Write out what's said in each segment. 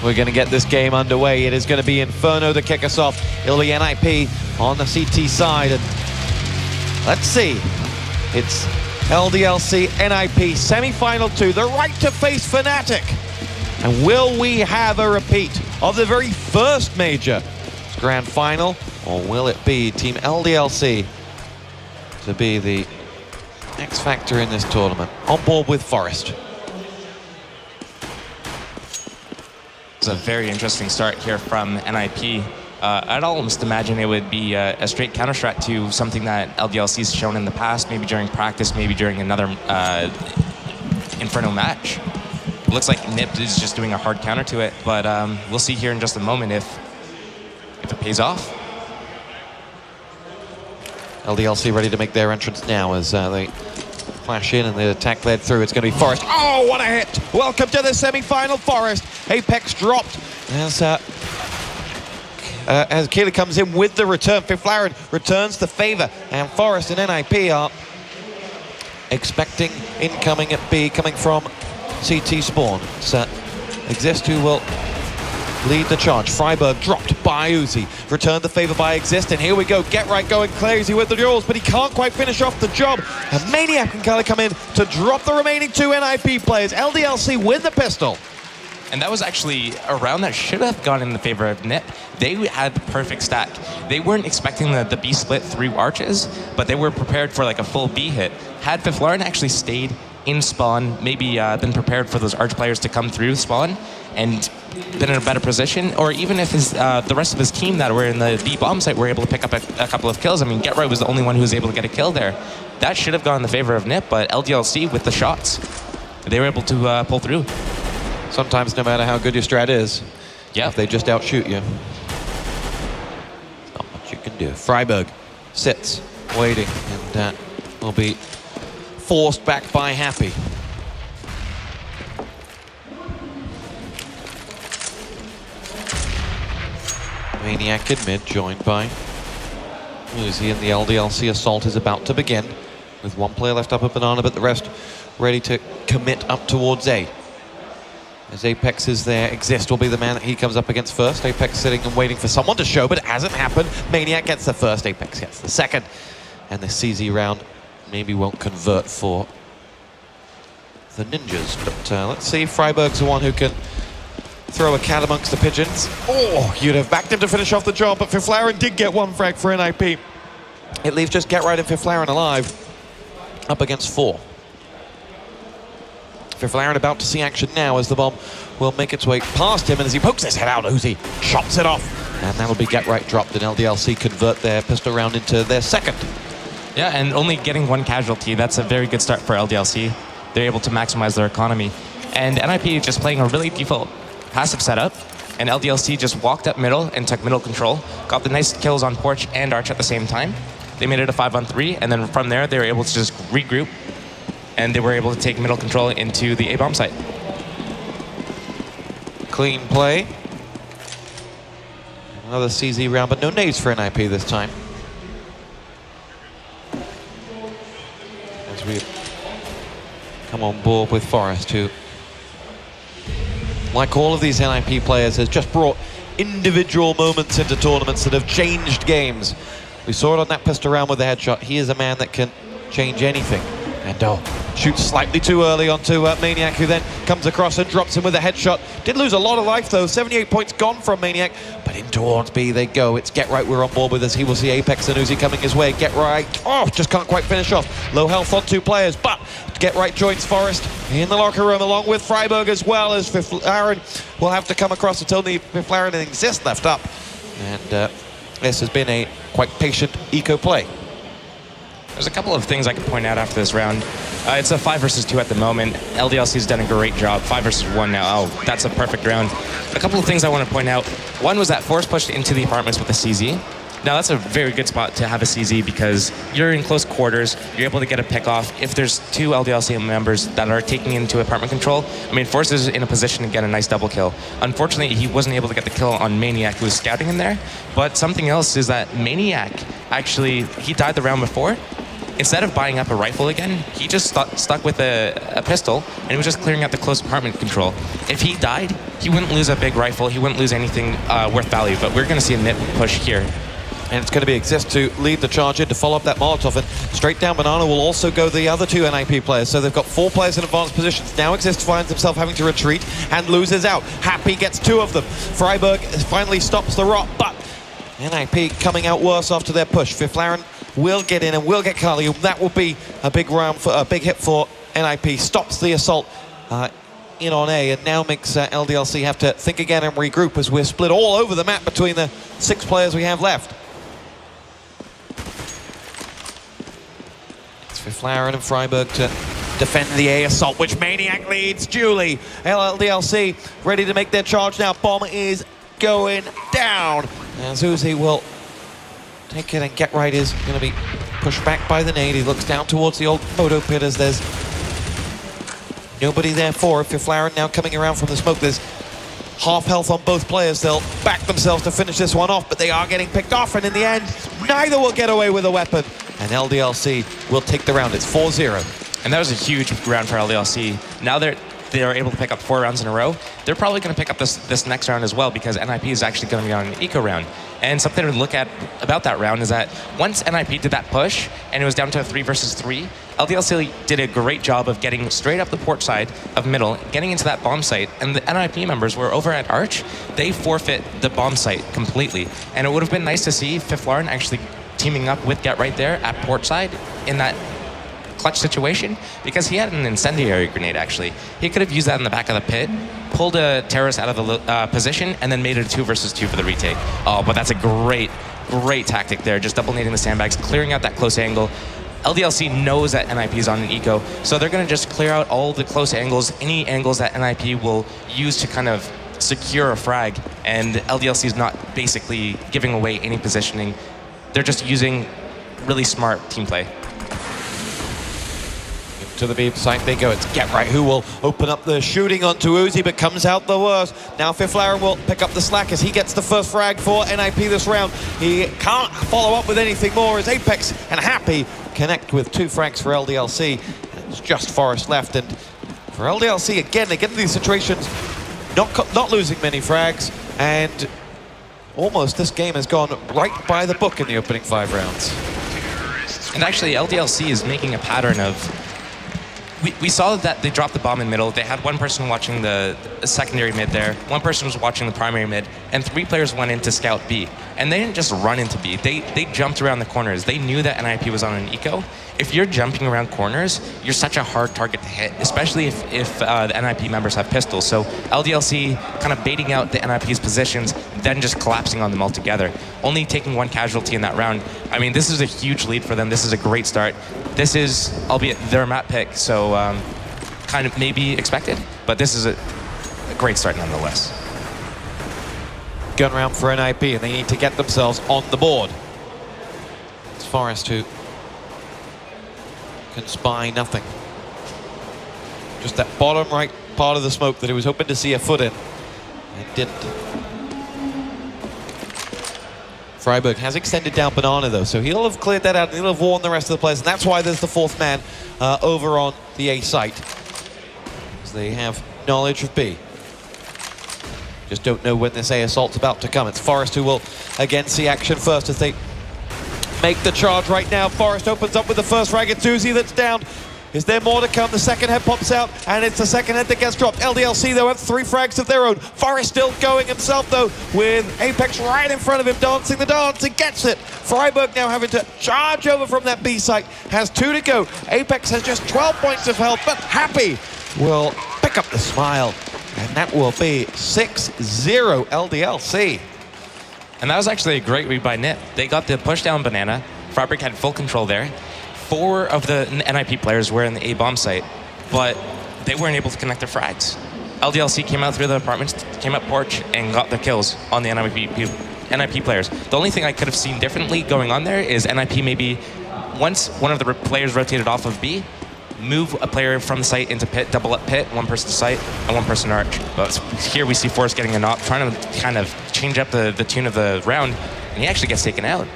We're going to get this game underway. It is going to be Inferno to kick us off. It'll be NiP on the CT side. And let's see. It's LDLC, NiP, semi-final 2, the right to face Fnatic. And will we have a repeat of the very first major grand final? Or will it be Team LDLC to be the X factor in this tournament? On board with Forest. It's a very interesting start here from NiP. I'd almost imagine it would be a straight counter-strat to something that LDLC's shown in the past, maybe during practice, maybe during another Inferno match. It looks like NiP is just doing a hard counter to it, but we'll see here in just a moment if it pays off. LDLC ready to make their entrance now as they flash in and the attack led through. It's going to be Forest. Oh, what a hit! Welcome to the semi-final, Forest. Apex dropped as Keeler comes in with the return. Fiflaren returns the favor, and Forest and NiP are expecting incoming at B coming from CT spawn. It's Exist who will lead the charge. Freiburg dropped by Uzi. Returned the favor by Exist, and here we go. Get right going Clazy with the duels, but he can't quite finish off the job. And Maniac can kind of come in to drop the remaining two NiP players. LDLC win the pistol. And that was actually a round that should have gone in the favor of NiP. They had the perfect stack. They weren't expecting the B split through arches, but they were prepared for like a full B hit. Had Fiflaren actually stayed in spawn, maybe been prepared for those arch players to come through spawn and been in a better position, or even if the rest of his team that were in the B bomb site were able to pick up a couple of kills. I mean, Get Right was the only one who was able to get a kill there. That should have gone in the favor of NiP, but LDLC with the shots, they were able to pull through. Sometimes no matter how good your strat is, if they just outshoot you, not much you can do. Freiburg sits, waiting, and will be forced back by Happy. Maniac in mid, joined by Uzi, and the LDLC assault is about to begin, with one player left up at Banana, but the rest ready to commit up towards A. As Apex is there, Exist will be the man that he comes up against first. Apex sitting and waiting for someone to show, but it hasn't happened. Maniac gets the first, Apex gets the second. And the CZ round maybe won't convert for the Ninjas. But let's see, Freiburg's the one who can throw a cat amongst the pigeons. Oh, you'd have backed him to finish off the job, but Fiflaren did get one frag for NiP. It leaves just Get Right and Fiflaren alive, up against 4. Fiflaren about to see action now as the bomb will make its way past him, and as he pokes his head out, Uzi chops it off. And that'll be Get Right dropped, and LDLC convert their pistol round into their second. Yeah, and only getting one casualty, that's a very good start for LDLC. They're able to maximize their economy. And NiP just playing a really default passive setup, and LDLC just walked up middle and took middle control, got the nice kills on Porch and Arch at the same time. They made it a 5-on-3, and then from there they were able to just regroup, and they were able to take middle control into the A-bomb site. Clean play. Another CZ round, but no nades for NiP this time. As we come on board with Forest, who, like all of these NiP players, has just brought individual moments into tournaments that have changed games. We saw it on that pistol round with the headshot. He is a man that can change anything. And shoots slightly too early onto Maniac, who then comes across and drops him with a headshot. Did lose a lot of life though, 78 points gone from Maniac, but in towards B they go. It's Get Right we're on board with as he will see Apex and Uzi coming his way. Get Right, just can't quite finish off. Low health on 2 players, but Get Right joins Forest in the locker room along with Freiburg, as well as Fiflaren will have to come across until the Fiflaren and Exist left up. And this has been a quite patient eco play. There's a couple of things I could point out after this round. It's a 5 versus 2 at the moment. LDLC's done a great job. 5 versus 1 now. Oh, that's a perfect round. A couple of things I want to point out. One was that Force pushed into the apartments with a CZ. Now that's a very good spot to have a CZ because you're in close quarters, you're able to get a pick off. If there's 2 LDLC members that are taking into apartment control, I mean, Force is in a position to get a nice double kill. Unfortunately, he wasn't able to get the kill on Maniac, who was scouting in there. But something else is that Maniac, actually, he died the round before, instead of buying up a rifle again, he just stuck with a pistol, and he was just clearing out the close apartment control. If he died, he wouldn't lose a big rifle, he wouldn't lose anything worth value, but we're going to see a NiP push here. And it's going to be Exist to lead the charge in to follow up that Molotov, and straight down Banana will also go the other two NiP players. So they've got 4 players in advanced positions. Now Exist finds himself having to retreat and loses out. Happy gets 2 of them. Freiburg finally stops the rot, but NiP coming out worse after their push. Fiflaren will get in and will get Kali. That will be a big round for a big hit for NiP. Stops the assault in on A, and now makes LDLC have to think again and regroup as we're split all over the map between the 6 players we have left. Fiflaren and Freiburg to defend the A assault, which Maniac leads Julie. LDLC ready to make their charge now. Bomb is going down. And Zuzi will take it, and Get Right is going to be pushed back by the nade. He looks down towards the old photo pit as there's nobody there for it. Fiflaren now coming around from the smoke. There's half health on both players. They'll back themselves to finish this one off, but they are getting picked off, and in the end, neither will get away with a weapon. And LDLC will take the round. It's 4-0. And that was a huge round for LDLC. Now they're able to pick up 4 rounds in a row. They're probably going to pick up this next round as well, because NiP is actually going to be on an eco round. And something to look at about that round is that once NiP did that push and it was down to a 3 versus 3, LDLC did a great job of getting straight up the port side of middle, getting into that bomb site, and the NiP members were over at Arch. They forfeit the bomb site completely. And it would have been nice to see Fiflaren actually teaming up with Get Right there at port side in that clutch situation, because he had an incendiary grenade. Actually, he could have used that in the back of the pit, pulled a terrorist out of the position, and then made it a 2 versus 2 for the retake. Oh, but that's a great tactic there, just double nading the sandbags, clearing out that close angle. LDLC knows that NiP is on an eco, so they're going to just clear out all the close angles, any angles that NiP will use to kind of secure a frag, and LDLC is not basically giving away any positioning. They're just using really smart team play. To the B site they go. It's Get Right who will open up the shooting onto Uzi, but comes out the worst. Now Fiflaren will pick up the slack as he gets the first frag for NiP this round. He can't follow up with anything more as Apex and Happy connect with 2 frags for LDLC. It's just Forest left, and for LDLC again, they get into these situations not losing many frags, and almost this game has gone right by the book in the opening 5 rounds. And actually, LDLC is making a pattern of... We saw that they dropped the bomb in middle. They had 1 person watching the secondary mid there, 1 person was watching the primary mid, and 3 players went in to scout B. And they didn't just run into B, they jumped around the corners. They knew that NiP was on an eco. If you're jumping around corners, you're such a hard target to hit, especially if the NiP members have pistols. So LDLC kind of baiting out the NiP's positions, then just collapsing on them altogether. Only taking 1 casualty in that round. I mean, this is a huge lead for them. This is a great start. This is, albeit their map pick, so kind of maybe expected, but this is a great start nonetheless. Gun round for NiP, and they need to get themselves on the board. It's Forest who can spy nothing. Just that bottom right part of the smoke that he was hoping to see a foot in, and didn't. Freiburg has extended down Banana though, so he'll have cleared that out and he'll have warned the rest of the players, and that's why there's the 4th man over on the A site, because they have knowledge of B. Just don't know when this A assault's about to come. It's Forest who will again see action first as they make the charge right now. Forest opens up with the first frag. It's Uzi that's down. Is there more to come? The second head pops out, and it's the second head that gets dropped. LDLC, though, have 3 frags of their own. Forest still going himself, though, with Apex right in front of him, dancing the dance. He gets it. Freiburg now having to charge over from that B site. Has 2 to go. Apex has just 12 points of health, but Happy will pick up the smile. And that will be 6-0 LDLC. And that was actually a great read by NiP. They got the push down Banana. Freiburg had full control there. 4 of the NiP players were in the A bomb site, but they weren't able to connect their frags. LDLC came out through the apartments, came up porch, and got the kills on the NiP players. The only thing I could have seen differently going on there is NiP maybe, once one of the players rotated off of B, move a player from the site into pit, double up pit, 1 person to site, and 1 person arch. But here we see Forrest getting a knock, trying to kind of change up the tune of the round, and he actually gets taken out.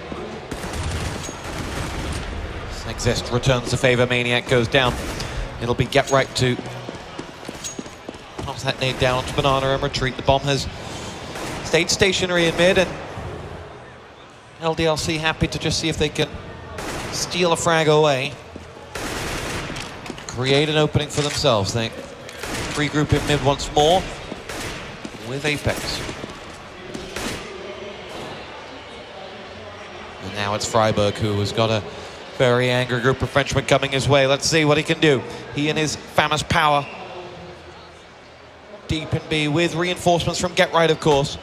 Exist returns the favor. Maniac goes down. It'll be Get Right to toss that nade down to Banana and retreat. The bomb has stayed stationary in mid, and LDLC happy to just see if they can steal a frag away. Create an opening for themselves. They regroup in mid once more with Apex. And now it's Freiburg, who has got a very angry group of Frenchmen coming his way. Let's see what he can do. He and his famous power. Deep in B with reinforcements from Get Right, of course.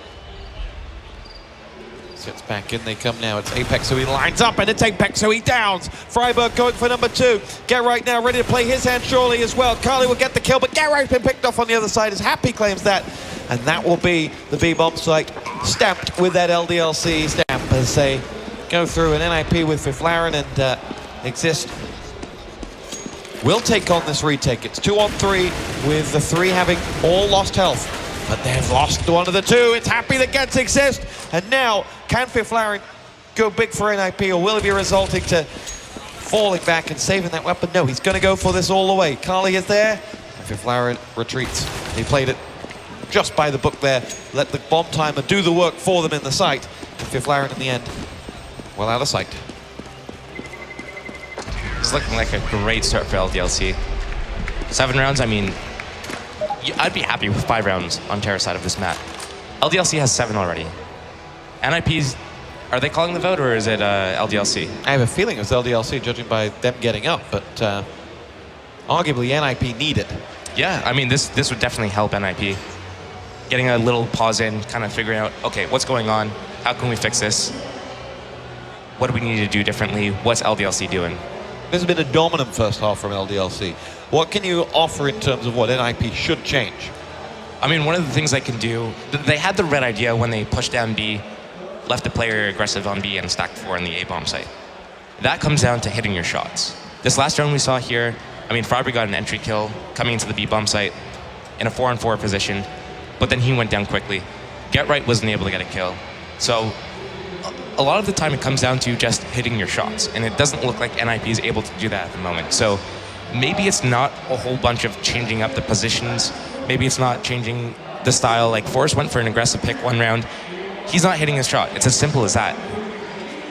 Sits back in, they come now. It's Apex, so he lines up, and it's Apex, so he downs. Freiburg going for number 2. Get Right now ready to play his hand surely as well. Carly will get the kill, but Get Right's been picked off on the other side as Happy claims that. And that will be the B-bomb site stamped with that LDLC stamp as they go through an NiP with Fiflaren, and Exist will take on this retake. It's 2-on-3 with the 3 having all lost health. But they've lost one of the 2. It's Happy that gets Exist. And now, can Fiflaren go big for NiP, or will it be resulting to falling back and saving that weapon? No, he's going to go for this all the way. Carly is there, and Fiflaren retreats. He played it just by the book there. Let the bomb timer do the work for them in the site. And Fiflaren in the end, well out of sight. It's looking like a great start for LDLC. 7 rounds, I mean, I'd be happy with 5 rounds on Terra side of this map. LDLC has 7 already. NiP's, are they calling the vote, or is it LDLC? I have a feeling it was LDLC, judging by them getting up, but arguably NiP need it. Yeah, I mean, this would definitely help NiP. Getting a little pause in, kind of figuring out, okay, what's going on? How can we fix this? What do we need to do differently? What's LDLC doing? This has been a dominant first half from LDLC. What can you offer in terms of what NiP should change? I mean, one of the things they can do, they had the right idea when they pushed down B, left the player aggressive on B and stacked 4 in the A-bomb site. That comes down to hitting your shots. This last round we saw here, I mean, Freiburg got an entry kill coming into the B-bomb site in a 4-on-4 position, but then he went down quickly. Get Right wasn't able to get a kill. So a lot of the time it comes down to just hitting your shots, and it doesn't look like NiP is able to do that at the moment. So maybe it's not a whole bunch of changing up the positions. Maybe it's not changing the style. Like Forrest went for an aggressive pick 1 round. He's not hitting his shot. It's as simple as that.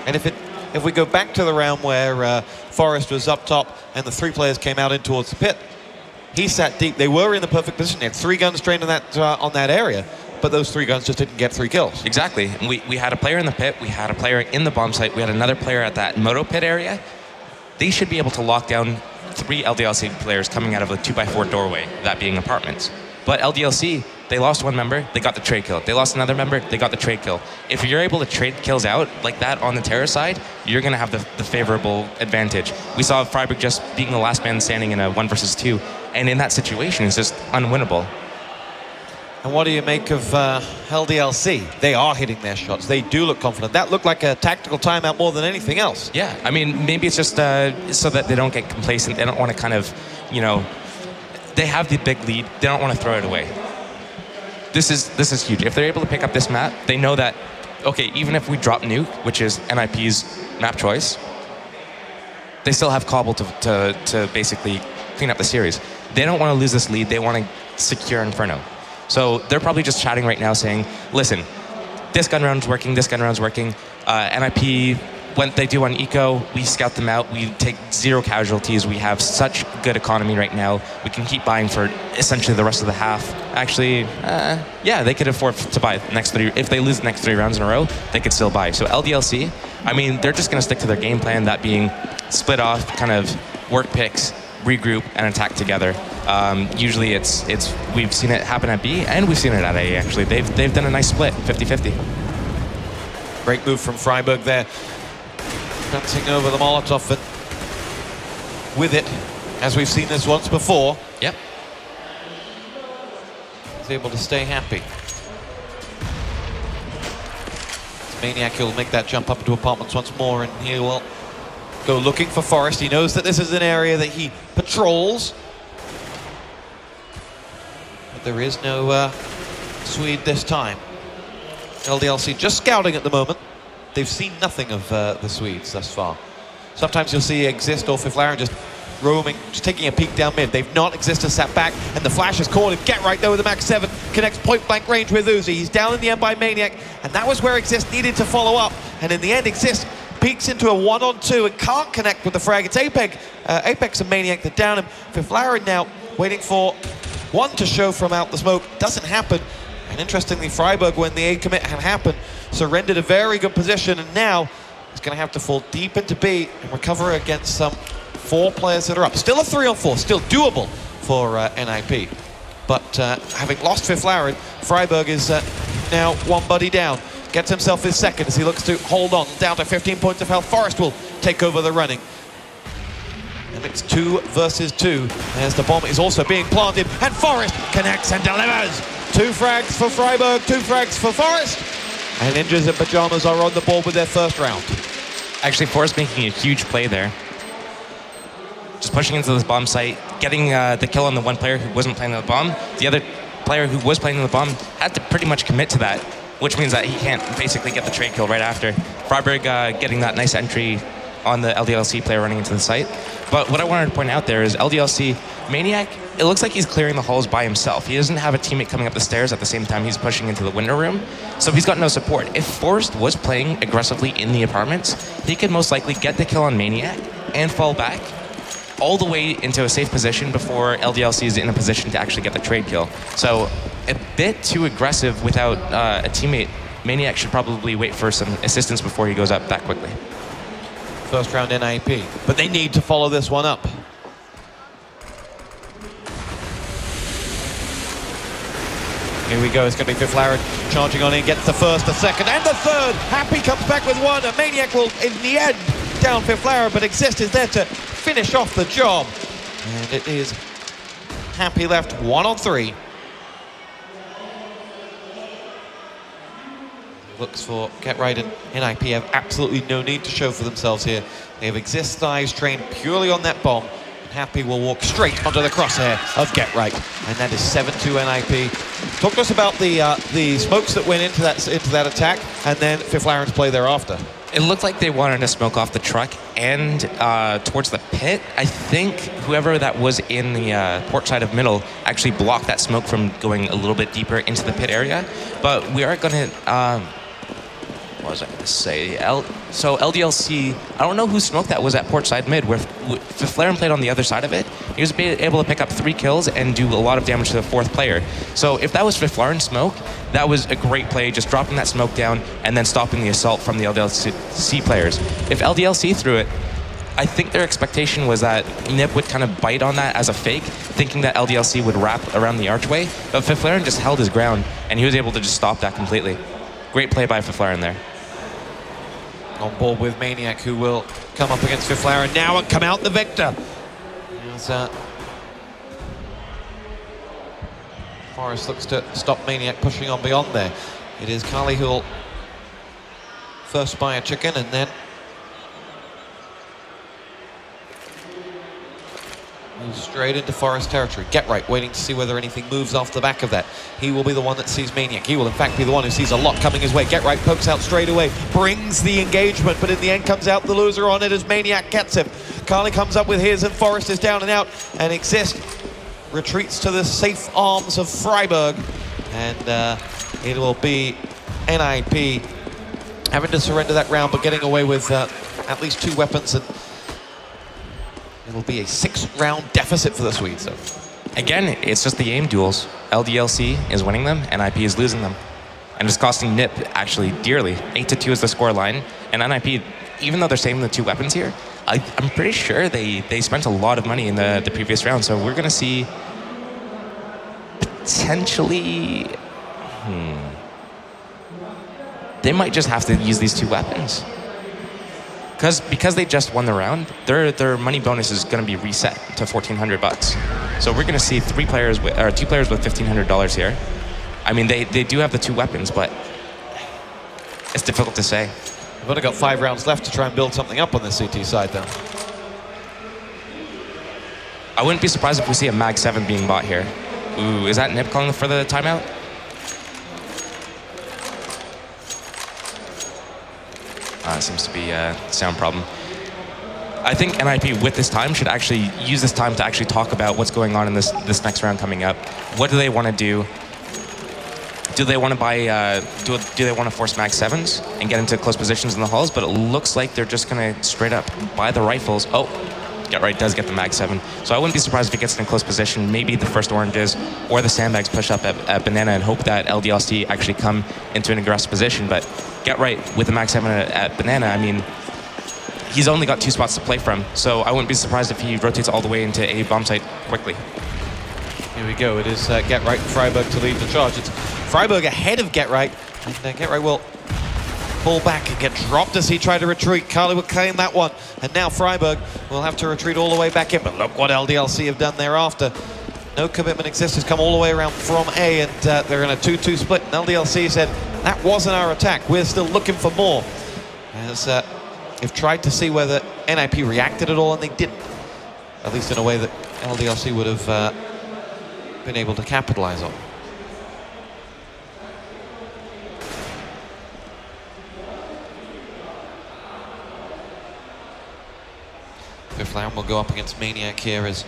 And if we go back to the round where Forrest was up top and the 3 players came out in towards the pit, he sat deep. They were in the perfect position. They had 3 guns trained on that area, but those 3 guns just didn't get 3 kills. Exactly. And we had a player in the pit. We had a player in the bomb site. We had another player at that moto pit area. They should be able to lock down 3 LDLC players coming out of a 2x4 doorway, that being apartments. But LDLC, they lost 1 member, they got the trade kill. They lost another member, they got the trade kill. If you're able to trade kills out like that on the Terra side, you're going to have the favorable advantage. We saw Freiburg just being the last man standing in a 1 versus 2, and in that situation, it's just unwinnable. And what do you make of LDLC? They are hitting their shots. They do look confident. That looked like a tactical timeout more than anything else. Yeah, I mean, maybe it's just so that they don't get complacent. They don't want to kind of, you know, they have the big lead. They don't want to throw it away. This is huge. If they're able to pick up this map, they know that, okay, even if we drop Nuke, which is NiP's map choice, they still have Cobble to basically clean up the series. They don't want to lose this lead. They want to secure Inferno. So they're probably just chatting right now saying, listen, this gun round's working, this gun round's working. NiP, when they do on eco, we scout them out, we take 0 casualties, we have such good economy right now, we can keep buying for essentially the rest of the half. Actually, yeah, they could afford to buy the next 3, if they lose the next 3 rounds in a row, they could still buy. So LDLC, I mean, they're just gonna stick to their game plan, that being split off, kind of work picks, regroup, and attack together. Usually we've seen it happen at B, and we've seen it at A, actually. They've done a nice split, 50-50. Great move from Freiburg there. Bouncing over the Molotov, and with it, as we've seen this once before. Yep. He's able to stay happy. Maniac will make that jump up into apartments once more, and he will go looking for Forrest. He knows that this is an area that he patrols. But there is no Swede this time. LDLC just scouting at the moment. They've seen nothing of the Swedes thus far. Sometimes you'll see Exist or Fiflaren just roaming, just taking a peek down mid. They've not. Exist has sat back, and the flash has caught him. Get right there with the Max 7, connects point blank range with Uzi. He's down in the end by Maniac, and that was where Exist needed to follow up. And in the end, Exist peeks into a 1-on-2 and can't connect with the frag. It's Apex and Maniac that down him. Fiflaren now waiting for one to show from out the smoke. Doesn't happen. And interestingly, Freiburg, when the A commit had happened, surrendered a very good position, and now he's going to have to fall deep into B and recover against some 4 players that are up. Still a 3-on-4, still doable for NiP. But having lost Fiflaren, Freiburg is now one buddy down. Gets himself his second as he looks to hold on. Down to 15 points of health. Forest will take over the running. And it's 2 versus 2. As the bomb is also being planted, and Forest connects and delivers. 2 frags for Freiburg, 2 frags for Forest. And Ninjas and Pajamas are on the board with their first round. Actually, Forest making a huge play there. Just pushing into this bomb site, getting the kill on the one player who wasn't playing on the bomb. The other player who was playing on the bomb had to pretty much commit to that, which means that he can't basically get the trade kill right after. Freiburg getting that nice entry on the LDLC player running into the site. But what I wanted to point out there is LDLC, Maniac, it looks like he's clearing the halls by himself. He doesn't have a teammate coming up the stairs at the same time he's pushing into the window room, so he's got no support. If Forrest was playing aggressively in the apartments, he could most likely get the kill on Maniac and fall back all the way into a safe position before LDLC is in a position to actually get the trade kill. So a bit too aggressive without a teammate. Maniac should probably wait for some assistance before he goes up that quickly. First round NiP, but they need to follow this one up. Here we go, it's going to be Fiflaren charging on in, gets the first, the second, and the third. Happy comes back with one, and Maniac will, in the end, down Fiflaren, but Exist is there to finish off the job. And it is Happy left 1-on-3. Looks for Get Right, and NiP have absolutely no need to show for themselves here. They have Exist eyes trained purely on that bomb. And Happy will walk straight onto the crosshair of Get Right, and that is 7-2 NiP. Talk to us about the smokes that went into that attack, and then Fiflaren's play thereafter. It looked like they wanted to smoke off the truck and towards the pit. I think whoever that was in the port side of middle actually blocked that smoke from going a little bit deeper into the pit area. But we are going to... what was I going to say? So LDLC, I don't know whose smoke that was at port side mid, where Fiflaren played on the other side of it. He was able to pick up 3 kills and do a lot of damage to the 4th player. So if that was Fiflaren's smoke, that was a great play, just dropping that smoke down and then stopping the assault from the LDLC players. If LDLC threw it, I think their expectation was that NiP would kind of bite on that as a fake, thinking that LDLC would wrap around the archway, but Fiflaren just held his ground, and he was able to just stop that completely. Great play by Fiflaren there. On board with Maniac, who will come up against Fiflaren now and come out the victor. As, Forrest looks to stop Maniac pushing on beyond there. It is Carly who will first buy a chicken and then move straight into Forest territory. Get Right, waiting to see whether anything moves off the back of that. He will be the one that sees Maniac. He will, in fact, be the one who sees a lot coming his way. Get Right pokes out straight away, brings the engagement, but in the end comes out the loser on it as Maniac gets him. Carly comes up with his, and Forest is down and out, and Exist retreats to the safe arms of Freiburg, and it will be NiP having to surrender that round, but getting away with at least 2 weapons, and it'll be a 6-round deficit for the Swedes. So. Again, it's just the aim duels. LDLC is winning them, and NiP is losing them. And it's costing NiP actually dearly. 8-2 is the score line, and NiP, even though they're saving the 2 weapons here, I'm pretty sure they spent a lot of money in the previous round, so we're going to see potentially... They might just have to use these 2 weapons. Because they just won the round, their money bonus is going to be reset to $1,400. So we're going to see 2 players with $1,500 here. I mean, they do have the 2 weapons, but it's difficult to say. We've only got 5 rounds left to try and build something up on the CT side, though. I wouldn't be surprised if we see a Mag 7 being bought here. Ooh, is that NiP calling for the timeout? Seems to be a sound problem. I think NiP with this time should actually use this time to actually talk about what's going on in this next round coming up. What do they want to do? Do they want to buy? Do they want to force mag 7s and get into close positions in the halls? But it looks like they're just going to straight up buy the rifles. Oh, GetRight does get the mag 7, so I wouldn't be surprised if he gets in close position. Maybe the first oranges or the sandbags push up at Banana and hope that LDLC actually come into an aggressive position. But GetRight with the mag 7 at Banana, I mean, he's only got 2 spots to play from, so I wouldn't be surprised if he rotates all the way into a bomb site quickly. Here we go. It is GetRight and Freiburg to lead the charge. It's Freiburg ahead of GetRight, and GetRight will pull back and get dropped as he tried to retreat. Carly will claim that one, and now Freiburg will have to retreat all the way back in. But look what LDLC have done thereafter. No commitment exists, has come all the way around from A, and they're in a 2-2 split. And LDLC said, that wasn't our attack. We're still looking for more. As they've tried to see whether NiP reacted at all, and they didn't. At least in a way that LDLC would have been able to capitalize on. Fifth will go up against Maniac here as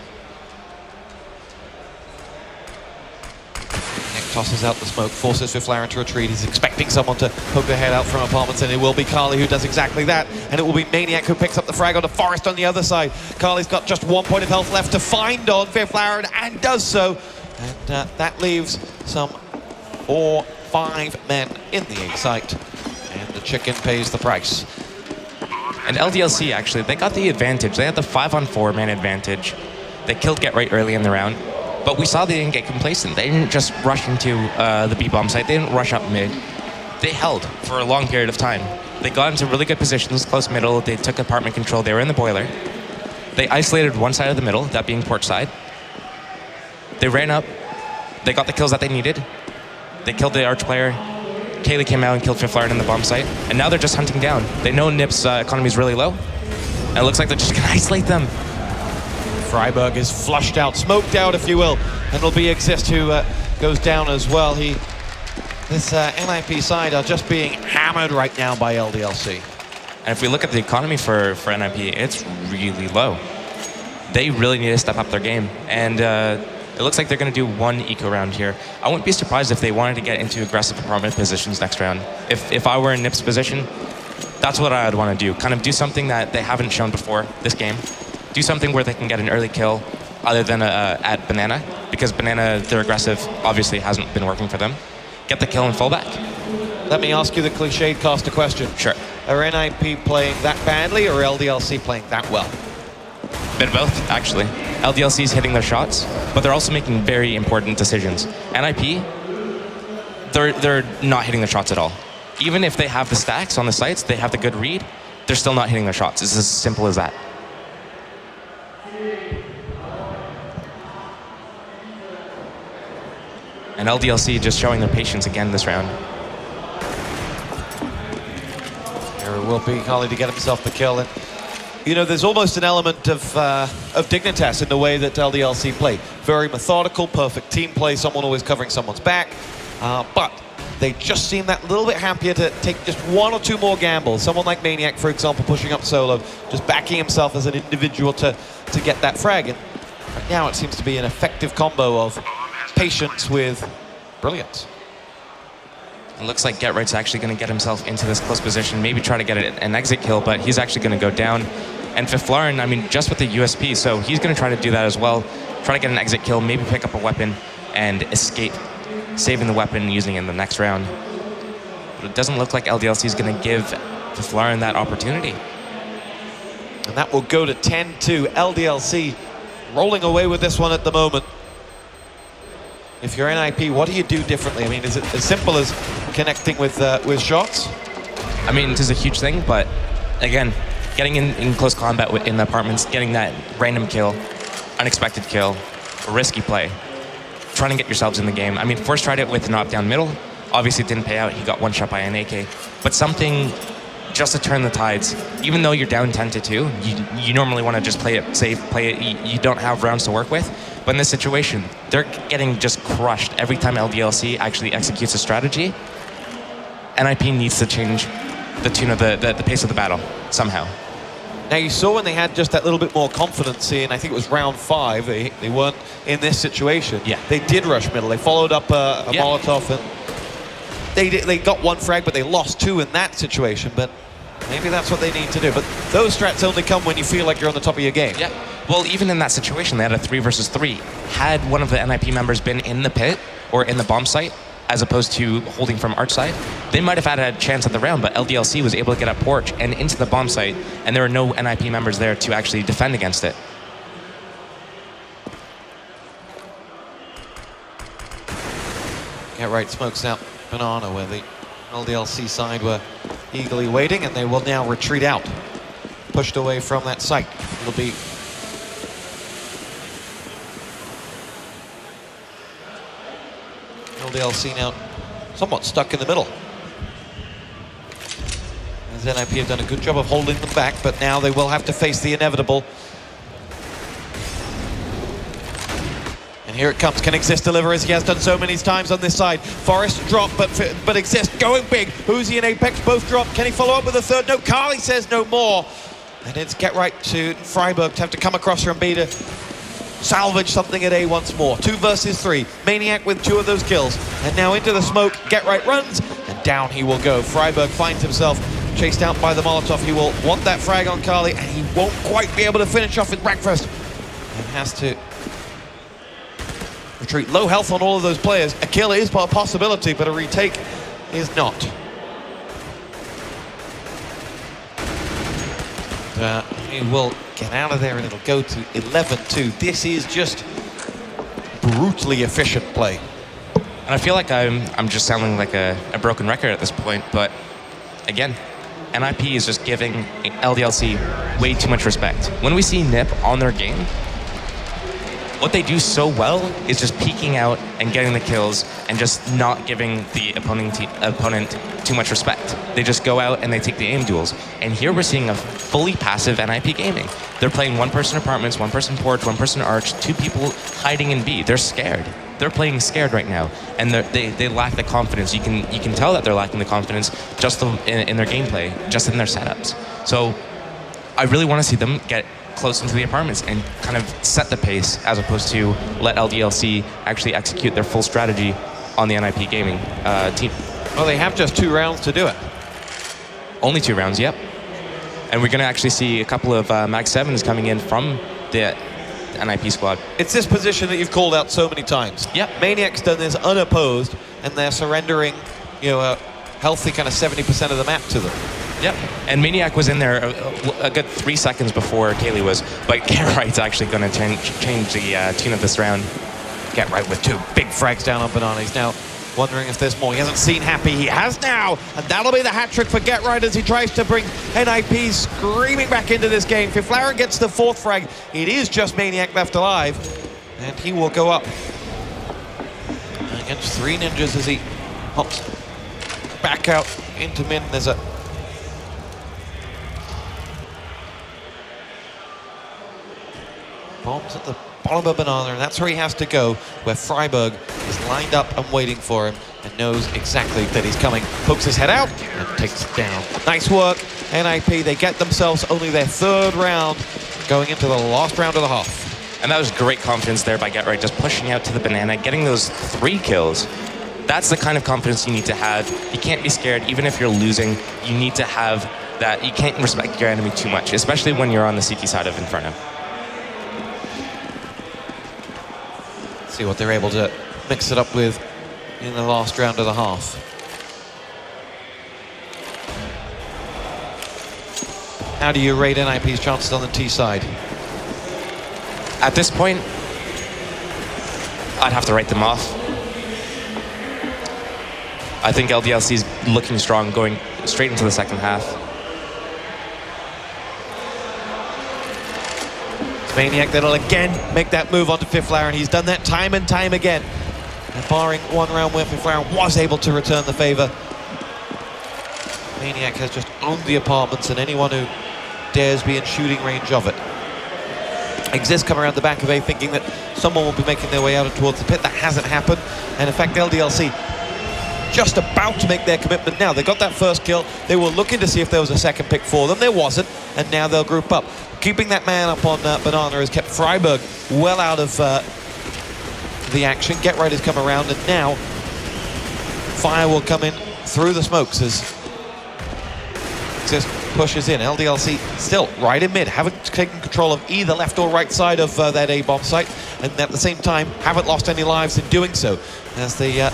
Maniac tosses out the smoke, forces Fifth to retreat. He's expecting someone to poke their head out from apartments, and it will be Carly who does exactly that. And it will be Maniac who picks up the frag on the Forest on the other side. Carly's got just 1 point of health left to find on Fifth and does so. And that leaves some 4-5 men in the A site. And the chicken pays the price. And LDLC, actually, they got the advantage. They had the 5-on-4 man advantage. They killed GetRight early in the round. But we saw they didn't get complacent. They didn't just rush into the B-bomb site. They didn't rush up mid. They held for a long period of time. They got into really good positions, close middle. They took apartment control. They were in the boiler. They isolated one side of the middle, that being port side. They ran up. They got the kills that they needed. They killed the arch player. Kaylee came out and killed Fifth in the bomb site. And now they're just hunting down. They know NiP's economy is really low. And it looks like they're just going to isolate them. Freiburg is flushed out, smoked out, if you will. And it'll be Exist who goes down as well. This NiP side are just being hammered right now by LDLC. And if we look at the economy for NiP, it's really low. They really need to step up their game. And it looks like they're going to do 1 eco round here. I wouldn't be surprised if they wanted to get into aggressive apartment positions next round. If I were in NiP's position, that's what I would want to do. Kind of do something that they haven't shown before this game. Do something where they can get an early kill other than at Banana, because Banana, their aggressive, obviously hasn't been working for them. Get the kill and fall back. Let me ask you the cliched caster question. Sure. Are NiP playing that badly or LDLC playing that well? Bit of both, actually. LDLC is hitting their shots, but they're also making very important decisions. NiP, they're not hitting their shots at all. Even if they have the stacks on the sites, they have the good read, they're still not hitting their shots. It's as simple as that. And LDLC just showing their patience again this round. Here it will be Carly to get himself the kill. And you know, there's almost an element of dignitas in the way that LDLC play. Very methodical, perfect team play, someone always covering someone's back. But they just seem that little bit happier to take just 1 or 2 more gambles. Someone like Maniac, for example, pushing up solo, just backing himself as an individual to get that frag. And right now it seems to be an effective combo of patience with brilliance. It looks like GetRight's actually going to get himself into this close position, maybe try to get an exit kill, but he's actually going to go down. And Fifth, I mean, just with the USP, so he's going to try to do that as well. Try to get an exit kill, maybe pick up a weapon and escape, saving the weapon and using it in the next round. But it doesn't look like LDLC is going to give Fifth that opportunity. And that will go to 10-2. LDLC rolling away with this one at the moment. If you're NiP, what do you do differently? I mean, is it as simple as connecting with shots? I mean, it is a huge thing, but again, getting in close combat in the apartments, getting that random kill, unexpected kill, risky play, trying to get yourselves in the game. I mean, Force tried it with the knockdown middle. Obviously, it didn't pay out. He got 1 shot by an AK. But something just to turn the tides. Even though you're down 10-2, you normally want to just play it safe, play it. You don't have rounds to work with. But in this situation, they're getting just crushed every time LDLC actually executes a strategy. NiP needs to change the tune of the pace of the battle somehow. Now you saw when they had just that little bit more confidence in, I think it was round 5, they weren't in this situation. Yeah. They did rush middle. They followed up a Molotov, and they got 1 frag, but they lost 2 in that situation. But maybe that's what they need to do. But those strats only come when you feel like you're on the top of your game. Yeah. Well, even in that situation, they had a 3 versus 3. Had one of the NiP members been in the pit or in the bomb site, as opposed to holding from arch side, they might have had a chance at the round, but LDLC was able to get up porch and into the bomb site, and there were no NiP members there to actually defend against it. Get right, smokes out Banana, where the LDLC side were eagerly waiting, and they will now retreat out. Pushed away from that site. It'll be LDLC now somewhat stuck in the middle. As NiP have done a good job of holding them back, but now they will have to face the inevitable. And here it comes. Can Exist deliver, as he has done so many times on this side? Forest drop, but Exist going big. Uzi and Apex both drop. Can he follow up with a third? No, Carly says no more. And it's Get Right to Freiburg to have to come across from B to salvage something at A once more. 2 versus 3. Maniac with 2 of those kills. And now into the smoke. Get Right runs, and down he will go. Freiburg finds himself chased out by the Molotov. He will want that frag on Carly, and he won't quite be able to finish off with breakfast. And has to retreat. Low health on all of those players. A kill is a possibility, but a retake is not. He will get out of there, and it'll go to 11-2. This is just brutally efficient play. And I feel like I'm just sounding like a broken record at this point, but again, NiP is just giving LDLC way too much respect. When we see NiP on their game, what they do so well is just peeking out and getting the kills and just not giving the opponent too much respect. They just go out and they take the aim duels. And here we're seeing a fully passive NiP gaming. They're playing 1-person apartments, 1-person porch, 1-person arch, 2 people hiding in B. They're scared. They're playing scared right now, and they lack the confidence. You can tell that they're lacking the confidence just in their gameplay, just in their setups. So I really want to see them get close into the apartments and kind of set the pace, as opposed to let LDLC actually execute their full strategy on the NiP gaming team. Well, they have just 2 rounds to do it. Only 2 rounds, yep. And we're going to actually see a couple of Mag 7s coming in from the NiP squad. It's this position that you've called out so many times. Yep. Maniac's done this unopposed, and they're surrendering, you know, a healthy kind of 70% of the map to them. Yep. And Maniac was in there a good 3 seconds before Kaylee was, but Get Right's actually going to change the tune of this round. Get Right with 2 big frags down on Banana. He's now wondering if there's more. He hasn't seen Happy. He has now, and that'll be the hat trick for Get Right as he tries to bring NiP screaming back into this game. Fiflaren gets the 4th frag. It is just Maniac left alive, and he will go up against 3 ninjas as he hops back out into mid. There's a bombs at the bottom of Banana, and that's where he has to go, where Freiburg is lined up and waiting for him and knows exactly that he's coming. Pokes his head out and takes it down. Nice work, NiP. They get themselves only their 3rd round, going into the last round of the half. And that was great confidence there by Get Right, just pushing out to the banana, getting those 3 kills. That's the kind of confidence you need to have. You can't be scared, even if you're losing. You need to have that. You can't respect your enemy too much, especially when you're on the CT side of Inferno. See what they're able to mix it up with in the last round of the half. How do you rate NiP's chances on the T side? At this point, I'd have to write them off. I think LDLC's looking strong, going straight into the second half. Maniac that'll again make that move onto Fiflaren. He's done that time and time again. And barring 1 round where Fiflaren was able to return the favor, Maniac has just owned the apartments and anyone who dares be in shooting range of it. Exist come around the back of A thinking that someone will be making their way out towards the pit. That hasn't happened. And in fact, LDLC just about to make their commitment now. They got that first kill. They were looking to see if there was a second pick for them. There wasn't, and now they'll group up. Keeping that man up on Banana has kept Freiburg well out of the action. Get Right has come around, and now Fire will come in through the smokes as Exist pushes in. LDLC still right in mid, haven't taken control of either left or right side of that A-bomb site, and at the same time haven't lost any lives in doing so, as the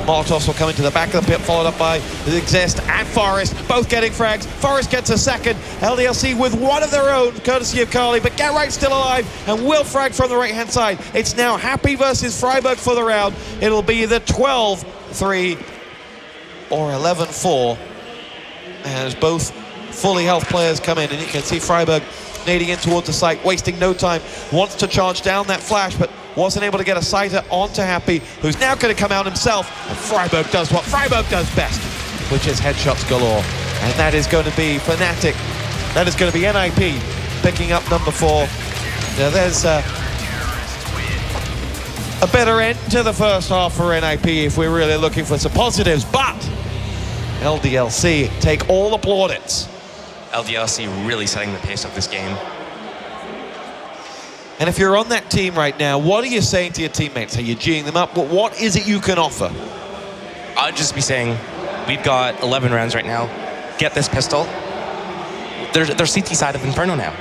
Molotovs will come into the back of the pit, followed up by Exist and Forest, both getting frags. Forest gets a second. LDLC with one of their own, courtesy of Carly, but Get Right still alive and will frag from the right-hand side. It's now Happy versus Freiburg for the round. It'll be the 12-3 or 11-4 as both fully health players come in, and you can see Freiburg nading in towards the site, wasting no time, wants to charge down that flash, but wasn't able to get a sighter onto Happy, who's now going to come out himself, and Freiburg does what Freiburg does best, which is headshots galore. And that is going to be Fnatic, that is going to be NiP picking up number 4. Now there's a better end to the first half for NiP if we're really looking for some positives, but LDLC take all the plaudits. LDLC really setting the pace of this game. And if you're on that team right now, what are you saying to your teammates? Are you G'ing them up? What is it you can offer? I'd just be saying, we've got 11 rounds right now. Get this pistol. They're CT side of Inferno now.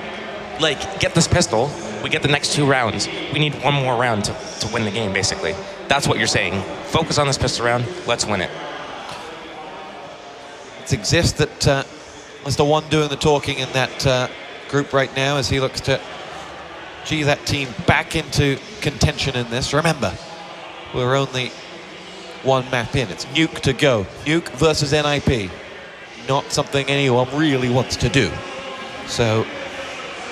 Like, get this pistol. We get the next 2 rounds. We need one more round to win the game, basically. That's what you're saying. Focus on this pistol round. Let's win it. It's Exist that was the one doing the talking in that group right now as he looks to G that team back into contention in this. Remember, we're only one map in. It's Nuke to go. Nuke versus NiP. Not something anyone really wants to do. So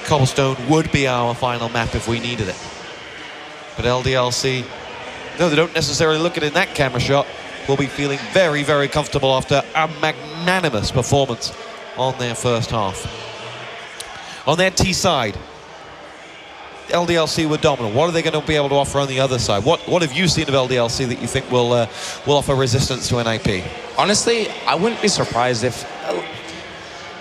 Cobblestone would be our final map if we needed it. But LDLC, no, they don't necessarily look at it in that camera shot. Will be feeling very, very comfortable after a magnanimous performance on their first half. On their T side, LDLC were dominant. What are they going to be able to offer on the other side? What have you seen of LDLC that you think will offer resistance to NiP? Honestly, I wouldn't be surprised if,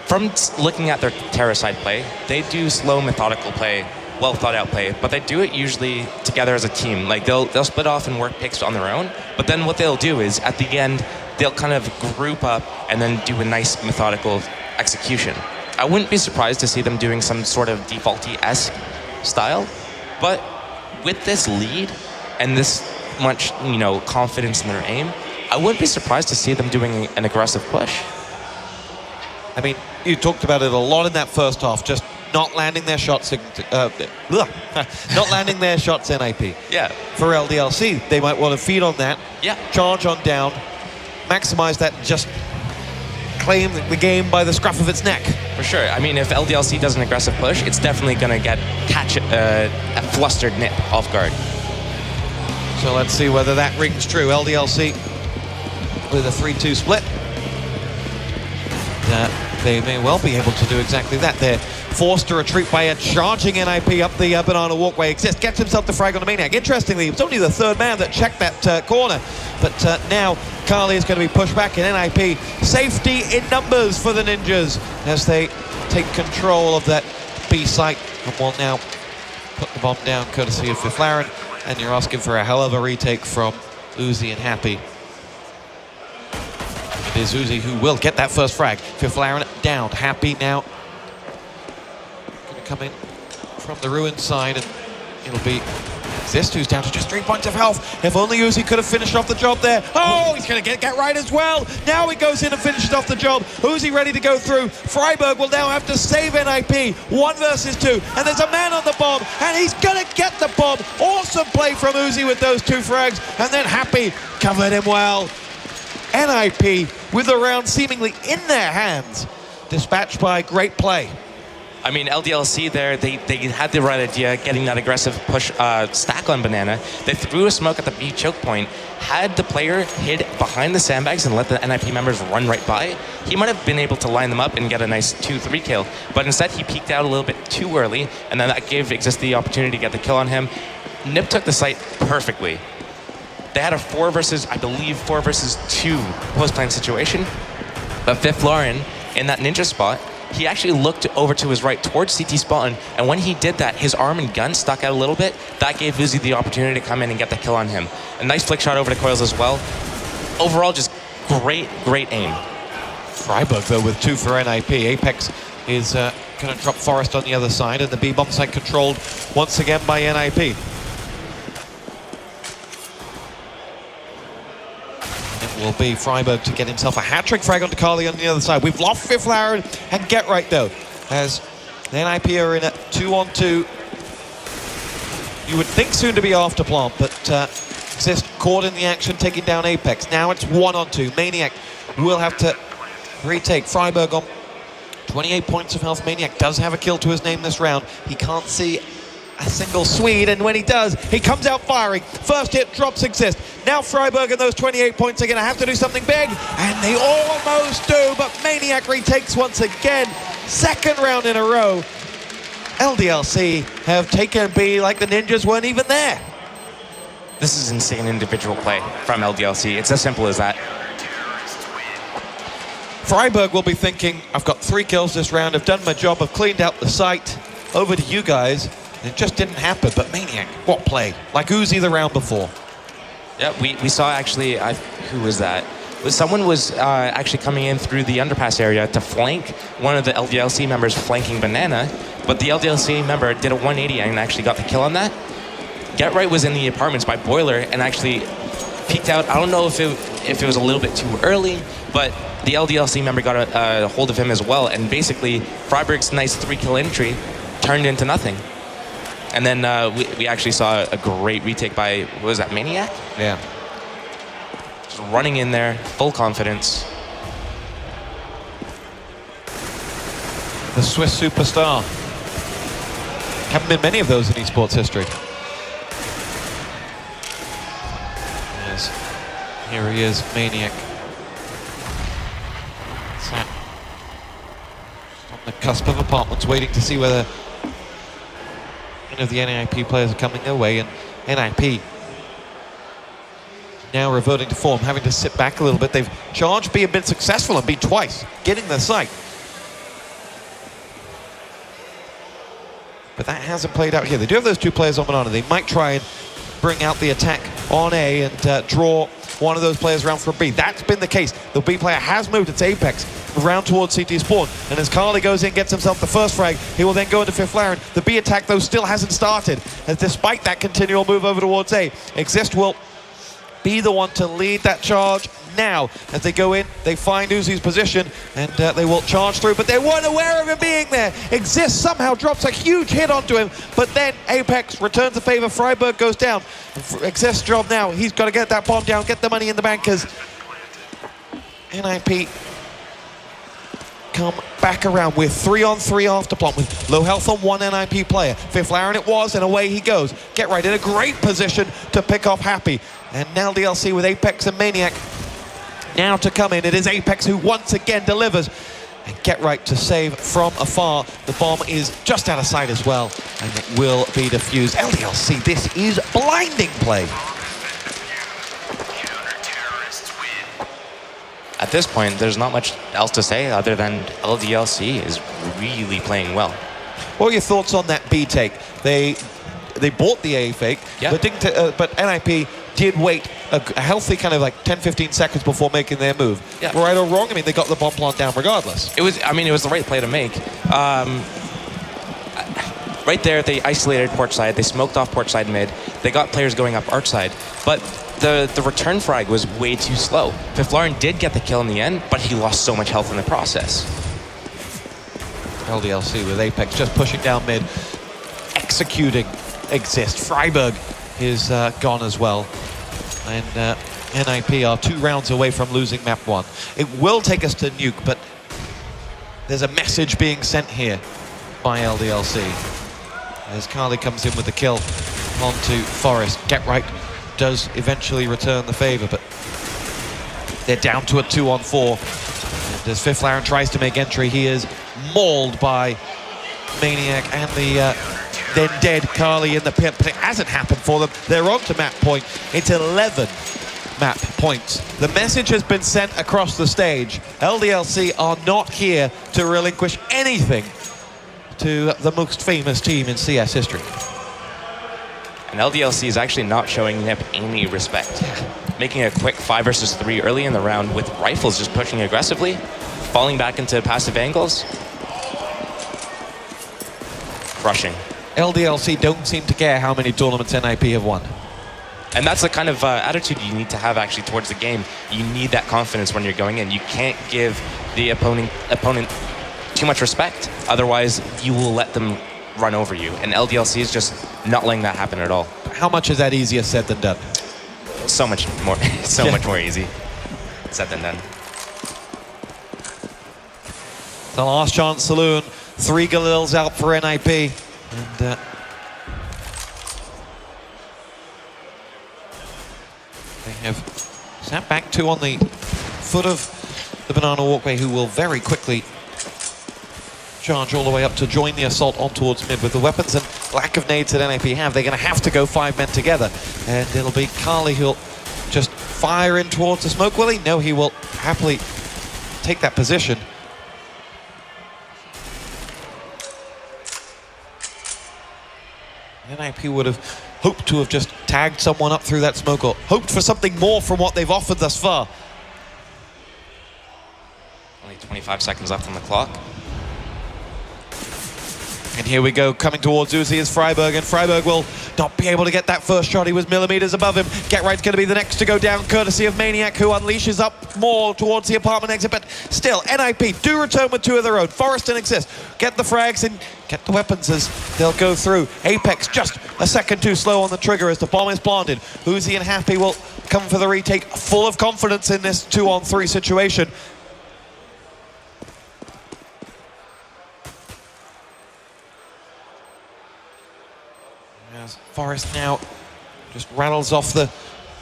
from looking at their Terra side play, they do slow, methodical play, well thought out play, but they do it usually together as a team. Like they'll split off and work picks on their own, but then what they'll do is at the end they'll kind of group up and then do a nice methodical execution. I wouldn't be surprised to see them doing some sort of defaulty-esque style, but with this lead and this much, confidence in their aim, I wouldn't be surprised to see them doing an aggressive push. I mean, you talked about it a lot in that first half, just not landing their shots, not landing their shots NiP. Yeah. For LDLC, they might want to feed on that. Yeah. Charge on down, maximize that, and just claim the game by the scruff of its neck. For sure. I mean, if LDLC does an aggressive push, it's definitely going to catch a flustered NiP off guard. So let's see whether that rings true. LDLC with a 3-2 split. They may well be able to do exactly that. They're forced to retreat by a charging NiP up the banana walkway. Exist gets himself the frag on the Maniac. Interestingly, it was only the third man that checked that corner. But now Carly is going to be pushed back in NiP. Safety in numbers for the Ninjas as they take control of that B site and will now put the bomb down courtesy of Fiflaren. And you're asking for a hell of a retake from Uzi and Happy. It is Uzi who will get that first frag. Fiflaren down. Happy now going to come in from the ruin side, and it'll be Exist who's down to just 3 points of health. If only Uzi could have finished off the job there. Oh, he's going to get right as well. Now he goes in and finishes off the job. Uzi ready to go through. Freiburg will now have to save NiP. 1 versus 2. And there's a man on the bomb. And he's going to get the bomb. Awesome play from Uzi with those 2 frags. And then Happy covered him well. NiP with the round seemingly in their hands. Dispatched by great play. I mean, LDLC there, they had the right idea, getting that aggressive push stack on Banana. They threw a smoke at the B choke point, had the player hid behind the sandbags and let the NiP members run right by. He might have been able to line them up and get a nice 2-3 kill, but instead he peeked out a little bit too early, and then that gave Exist the opportunity to get the kill on him. NiP took the site perfectly. They had a 4 versus 2 post-plan situation. But Fifth Lauren, in that ninja spot, he actually looked over to his right towards CT spawn, and when he did that, his arm and gun stuck out a little bit. That gave Uzi the opportunity to come in and get the kill on him. A nice flick shot over to Coils as well. Overall, just great aim. Freiburg, though, with 2 for NiP. Apex is going to drop Forest on the other side, and the B-bomb site controlled once again by NiP. It will be Freiburg to get himself a hat-trick frag onto Carly on the other side. We've lost Fifth Lauren and Get Right, though, as the NiP are in a 2-on-2. You would think soon to be after plant, but Exist caught in the action, taking down Apex. Now it's 1-on-2. Maniac will have to retake. Freiburg on 28 points of health. Maniac does have a kill to his name this round. He can't see a single Swede, and when he does, he comes out firing. First hit drops Exist. Now Freiburg and those 28 points are going to have to do something big, and they almost do, but Maniac retakes once again. Second round in a row. LDLC have taken B like the Ninjas weren't even there. This is insane individual play from LDLC. It's as simple as that. Freiburg will be thinking, I've got 3 kills this round, I've done my job, I've cleaned out the site. Over to you guys. It just didn't happen, but Maniac, what play? Like Uzi the round before. Yeah, we saw actually, who was that? Someone was actually coming in through the underpass area to flank one of the LDLC members flanking Banana, but the LDLC member did a 180 and actually got the kill on that. Get Right was in the apartments by Boiler and actually peeked out. I don't know if it was a little bit too early, but the LDLC member got a hold of him as well, and basically Freiburg's nice 3-kill entry turned into nothing. And then we actually saw a great retake by, what was that, Maniac? Yeah. Just running in there, full confidence. The Swiss superstar. Haven't been many of those in esports history. Yes. Here he is, Maniac. Sat on the cusp of apartments, waiting to see whether any of the NiP players are coming their way, and NiP now reverting to form, having to sit back a little bit. They've charged B, and been successful and B twice, getting their sight. But that hasn't played out here. They do have those 2 players on Banana. They might try and bring out the attack on A and draw one of those players around from B. That's been the case. The B player has moved. It's Apex around towards CT spawn. And as Carly goes in, gets himself the first frag, he will then go into Fifth Lauren. The B attack, though, still hasn't started. And despite that continual move over towards A, Exist will be the one to lead that charge now. As they go in, they find Uzi's position, and they will charge through, but they weren't aware of him being there. Exist somehow drops a huge hit onto him, but then Apex returns the favor. Freiburg goes down. Exist's job now, he's got to get that bomb down, get the money in the bank, because NiP come back around with 3-on-3 after plant with low health on one NiP player. Fifth Lauren it was, and away he goes. Get Right in a great position to pick off Happy. And now LDLC with Apex and Maniac now to come in. It is Apex who once again delivers. And Get Right to save from afar. The bomb is just out of sight as well, and it will be defused. LDLC, this is blinding play. At this point, there's not much else to say other than LDLC is really playing well. What are your thoughts on that B take? They bought the A fake, yeah, but NiP did wait a healthy kind of like 10-15 seconds before making their move. Yeah. Right or wrong, I mean, they got the bomb plant down regardless. It was the right play to make. Right there, they isolated port side. They smoked off port side mid. They got players going up arch side, but the return frag was way too slow. Fifth Lauren did get the kill in the end, but he lost so much health in the process. LDLC with Apex just pushing down mid, executing Exist. Freiburg is gone as well, and NiP are 2 rounds away from losing map 1. It will take us to nuke, but there's a message being sent here by LDLC as Carly comes in with the kill onto Forest. Get Right does eventually return the favor, but they're down to a 2-on-4. And as Fifth Lauren tries to make entry, he is mauled by Maniac and the then dead Carly in the pit, but it hasn't happened for them. They're on to map point. It's 11 map points. The message has been sent across the stage. LDLC are not here to relinquish anything to the most famous team in CS history. And LDLC is actually not showing NiP any respect. Making a quick 5 versus 3 early in the round with rifles just pushing aggressively, falling back into passive angles. Crushing. LDLC don't seem to care how many tournaments NiP have won. And that's the kind of attitude you need to have actually towards the game. You need that confidence when you're going in. You can't give the opponent too much respect. Otherwise, you will let them run over you. And LDLC is just not letting that happen at all. How much is that easier said than done? So much more, much more easy said than done. The last chance saloon. 3 Galils out for NiP. And they have sat back 2 on the foot of the banana walkway, who will very quickly charge all the way up to join the assault on towards mid. With the weapons and lack of nades that NiP have, they're going to have to go 5 men together. And it'll be Carly who'll just fire in towards the smoke. Will he? No, he will happily take that position. NiP would have hoped to have just tagged someone up through that smoke, or hoped for something more from what they've offered thus far. Only 25 seconds left on the clock. And here we go, coming towards Uzi is Freiberg, and Freiberg will not be able to get that first shot. He was millimeters above him. Get Right's going to be the next to go down, courtesy of Maniac, who unleashes up more towards the apartment exit. But still, NiP do return with 2 of their own. Forrest and Exist get the frags and get the weapons as they'll go through. Apex just a second too slow on the trigger as the bomb is planted. Uzi and Happy will come for the retake, full of confidence in this 2-on-3 situation. Forrest now just rattles off the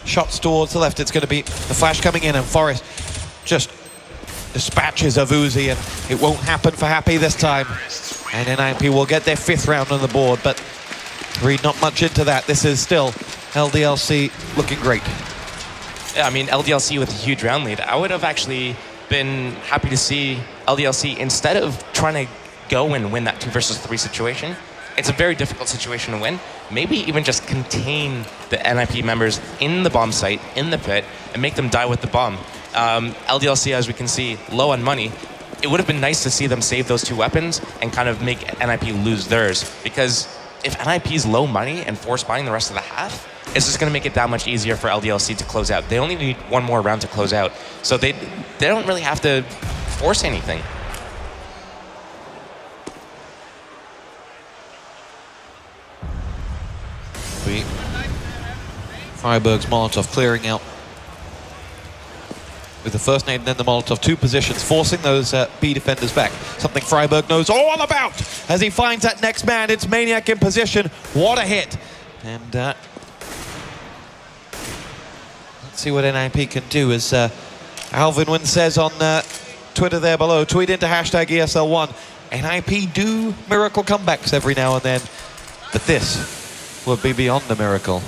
shots towards the left. It's going to be the flash coming in, and Forrest just dispatches of Uzi, and it won't happen for Happy this time. And NiP will get their 5th round on the board, but read not much into that. This is still LDLC looking great. Yeah, I mean, LDLC with a huge round lead. I would have actually been happy to see LDLC, instead of trying to go and win that 2 versus 3 situation, it's a very difficult situation to win. Maybe even just contain the NiP members in the bomb site, in the pit, and make them die with the bomb. LDLC, as we can see, low on money. It would have been nice to see them save those 2 weapons and kind of make NiP lose theirs. Because if NiP's low money and force buying the rest of the half, it's just going to make it that much easier for LDLC to close out. They only need 1 more round to close out. So they don't really have to force anything. Freiberg's Molotov clearing out with the first nade and then the Molotov. 2 positions, forcing those B defenders back. Something Freiberg knows all about as he finds that next man. It's Maniac in position. What a hit. And let's see what NiP can do. As Alvin Wynn says on Twitter there below, tweet into hashtag ESL1. NiP do miracle comebacks every now and then, but this would be beyond a miracle.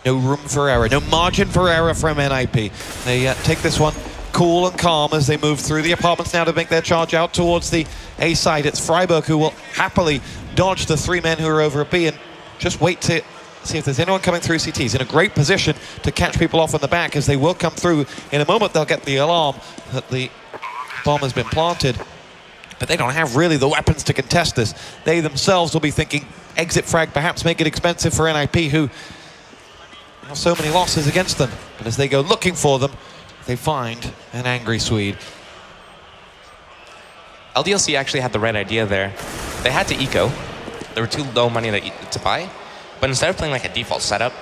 No room for error, no margin for error from NiP. They take this one cool and calm as they move through the apartments now to make their charge out towards the A side. It's Freiberg who will happily dodge the 3 men who are over at B and just wait to see if there's anyone coming through CT. He's in a great position to catch people off in the back, as they will come through. In a moment, they'll get the alarm that the bomb has been planted. But they don't have really the weapons to contest this. They themselves will be thinking exit frag, perhaps make it expensive for NiP, who have so many losses against them. But as they go looking for them, they find an angry Swede. LDLC actually had the right idea there. They had to eco. They were too low money to buy. But instead of playing like a default setup,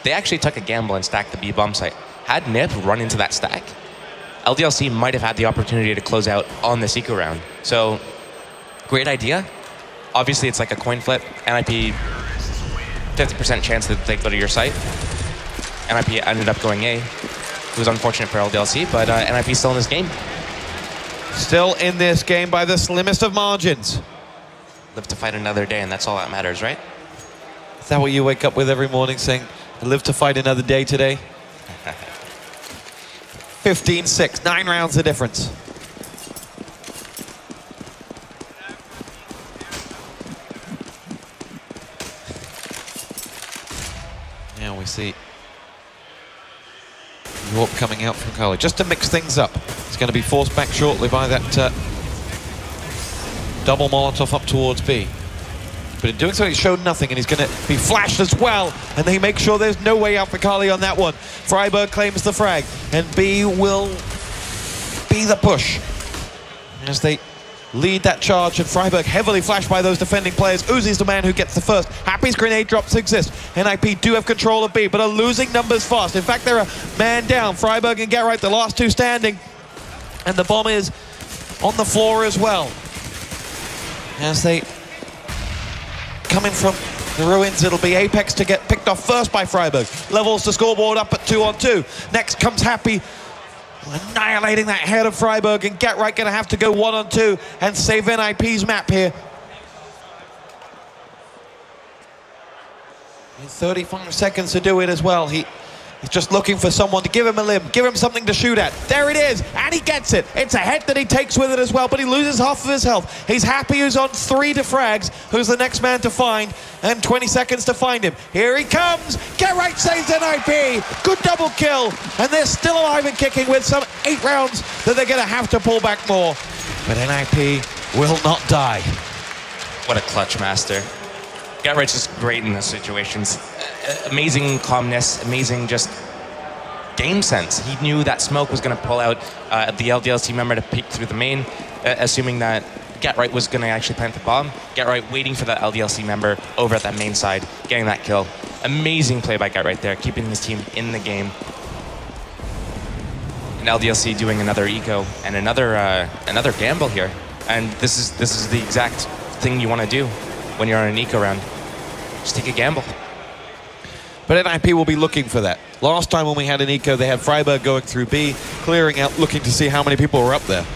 they actually took a gamble and stacked the B bomb site. Had NiP run into that stack, LDLC might have had the opportunity to close out on this eco round. So, great idea. Obviously, it's like a coin flip. NiP, 50% chance that they go to your site. NiP ended up going A. It was unfortunate for LDLC, but NiP still in this game. Still in this game by the slimmest of margins. Live to fight another day, and that's all that matters, right? Is that what you wake up with every morning, saying, live to fight another day today? 15-6, 9 rounds of difference. Now we see York coming out from Cologne, just to mix things up. He's going to be forced back shortly by that double Molotov up towards B. But in doing so, he's shown nothing, and he's going to be flashed as well. And they make sure there's no way out for Kali on that one. Freiburg claims the frag, and B will be the push as they lead that charge, and Freiburg heavily flashed by those defending players. Uzi's the man who gets the first. Happy's grenade drops exist. NiP do have control of B, but are losing numbers fast. In fact, they're a man down. Freiburg and Get Right, the last two standing. And the bomb is on the floor as well. As they come in from the ruins, it'll be Apex to get picked off first by Freiburg. Levels the scoreboard up at 2-on-2. Next comes Happy, annihilating that head of Freiburg, and Get Right going to have to go 1-on-2 and save NiP's map here. In 35 seconds to do it as well. He's just looking for someone to give him a limb, give him something to shoot at. There it is, and he gets it. It's a head that he takes with it as well, but he loses half of his health. He's Happy, who's on 3 defrags, who's the next man to find, and 20 seconds to find him. Here he comes. Get Right saves NiP. Good double kill, and they're still alive and kicking with some 8 rounds that they're going to have to pull back more. But NiP will not die. What a clutch master. Get Right's just great in those situations. Amazing calmness, amazing just game sense. He knew that smoke was going to pull out the LDLC member to peek through the main, assuming that Get Right was going to actually plant the bomb. Get Right waiting for that LDLC member over at that main side, getting that kill. Amazing play by Get Right there, keeping his team in the game. And LDLC doing another eco and another gamble here. And this is the exact thing you want to do when you're on an eco round. Just take a gamble. But NiP will be looking for that. Last time when we had an eco, they had Freiburg going through B, clearing out, looking to see how many people were up there.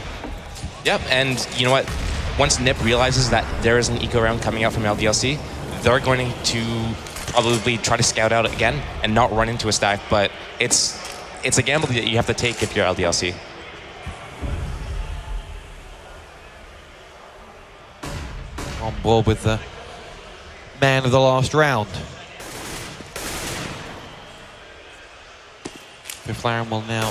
Yep, and you know what? Once NiP realizes that there is an eco round coming out from LDLC, they're going to probably try to scout out again and not run into a stack, but it's a gamble that you have to take if you're LDLC. On board with the man of the last round. McLaren will now